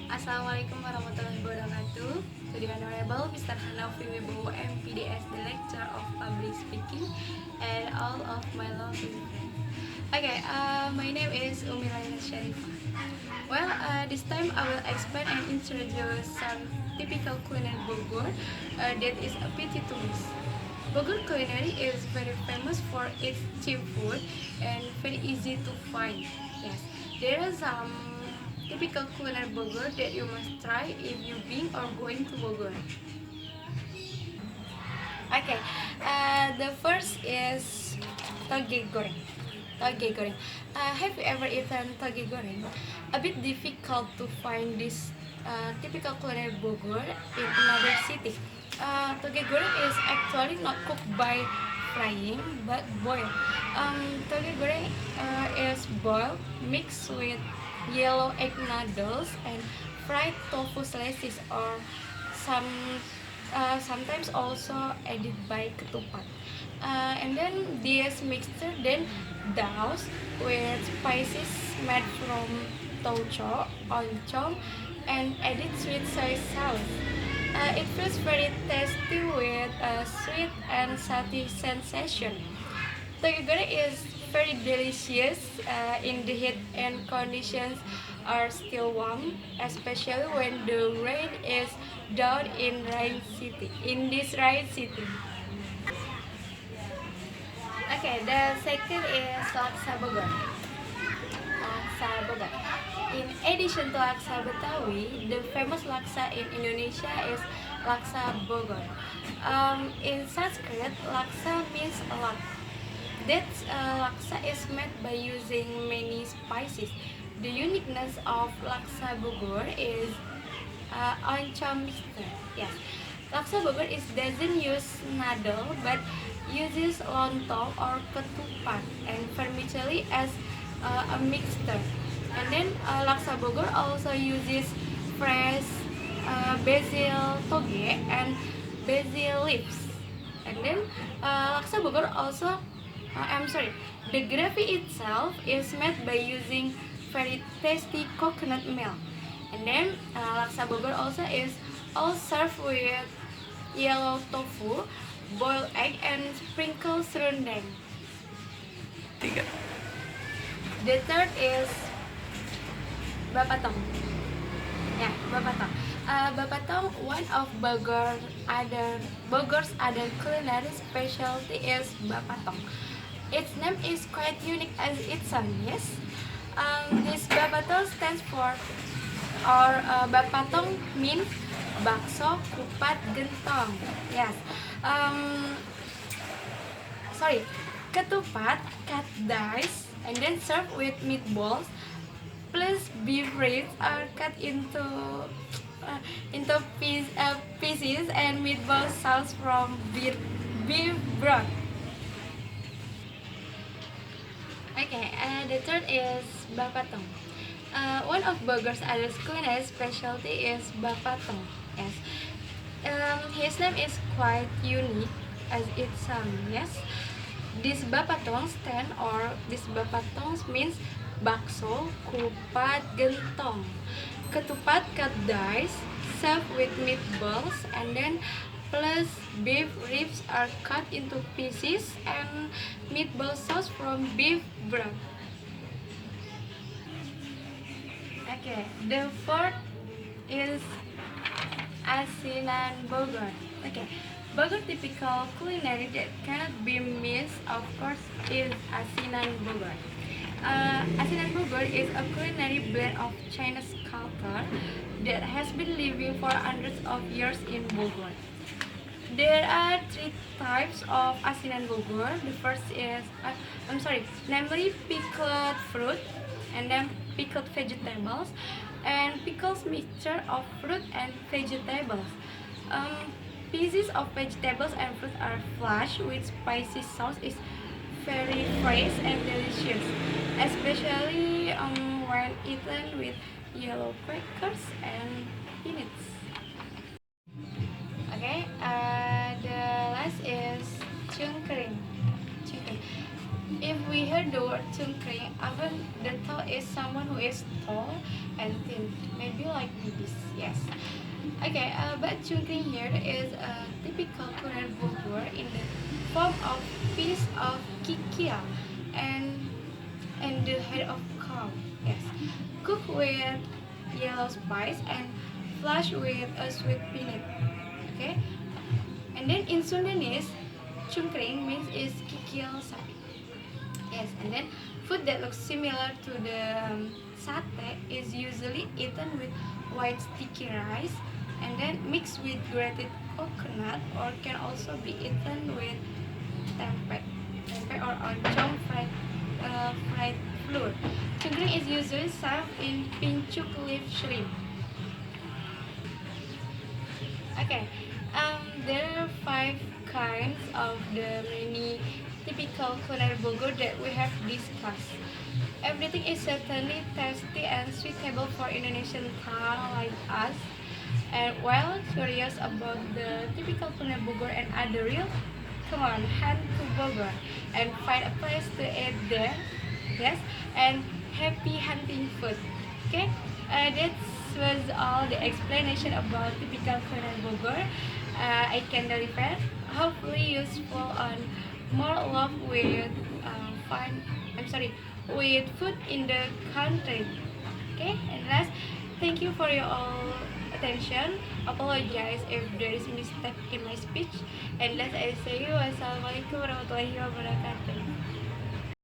Assalamualaikum warahmatullahi wabarakatuh. To the Honorable Mr. Hanafi Wibowo, MPDS, the Lecturer of Public Speaking, and all of my lovely friends. Okay, my name is Umi Laila Syarifah. Well, this time I will explain and introduce some typical culinary Bogor that is a pity to miss. Bogor Culinary is very famous for its cheap food and very easy to find. Yes, there are some typical culinary Bogor that you must try if you being or going to Bogor. Okay, the first is toge goreng. Toge goreng. Have you ever eaten toge goreng? A bit difficult to find this typical culinary Bogor in another city. Toge goreng is actually not cooked by frying but boiled. Toge goreng is boiled, mixed with yellow egg noodles and fried tofu slices or some sometimes also added by ketupat. And then this mixture then doused with spices made from tauco, oncom, and added sweet soy sauce. It feels very tasty with a sweet and salty sensation. Toge goreng is very delicious in the heat and conditions are still warm, especially when the rain is down in rain city. In this rain city. Okay, the second is laksa Bogor. Laksa Bogor. In addition to laksa Betawi, the famous laksa in Indonesia is laksa Bogor. In Sanskrit, laksa means a lot. That laksa is made by using many spices. The uniqueness of laksa Bogor is oncom mixture. Yes, laksa Bogor doesn't use noodle but uses lontong or ketupat and vermicelli as a mixture. And then laksa Bogor also uses fresh basil toge and basil leaves. And then laksa Bogor also the gravy itself is made by using very tasty coconut milk. And then laksa Bogor also is all served with yellow tofu, boiled egg, and sprinkled serundeng. Tiga. The third is bapatong. Yeah, bapatong. Bapatong, one of Bogor's other culinary specialty is bapatong. Its name is quite unique as it sounds. Yes. This bapatong stands for, or bapatong means bakso kupat gentong. Yes. Ketupat cut dice and then served with meatballs. Plus beef ribs are cut into pieces and meatball sauce from beef broth. Okay, the third is bapatong. One of Bogor's other culinary specialty is bapatong. Yes, his name is quite unique as it sounds. Yes, this bapatong means bakso kupat gentong. Ketupat cut dice, served with meatballs, and then plus beef ribs are cut into pieces and meatball sauce from beef broth. Okay, the fourth is asinan Bogor. Okay, Bogor typical culinary that cannot be missed, of course, is asinan Bogor. Asinan Bogor is a culinary blend of Chinese culture that has been living for hundreds of years in Bogor. There are three types of asinan Bogor. The first is, namely pickled fruit, and then pickled vegetables, and pickles mixture of fruit and vegetables. Pieces of vegetables and fruit are flushed with spicy sauce. Is very fresh and delicious, especially when eaten with yellow crackers and peanuts. Okay, the last is cungkring. If we heard hear the word cungkring, often the thought is someone who is tall and thin, maybe like this. Yes. Okay, but cungkring here is a typical Korean Bogor in the form of piece of kikil and the head of cow. Yes, cooked with yellow spice and flashed with a sweet peanut. Okay, and then in Sundanese, cungkring means is kikil sapi. Yes, and then food that looks similar to the satay is usually eaten with white sticky rice and then mixed with grated coconut, or can also be eaten with tempe or oncom fried flour. Cungkring is usually served in pincuk leaf shrimp. Okay, there are five kinds of the many typical culinary Bogor that we have discussed. Everything is certainly tasty and suitable for Indonesian tongue like us. And while curious about the typical culinary Bogor and other real, come on, head to Bogor and find a place to eat there. Yes, and happy hunting food. Okay, that was all the explanation about typical culinary Bogor. I can deliver, hopefully useful on more love with fun. I'm sorry, with food in the country. Okay, and last, thank you for your all attention. Apologize if there is mistake in my speech. And last, I say you, wassalamualaikum warahmatullahi wabarakatuh.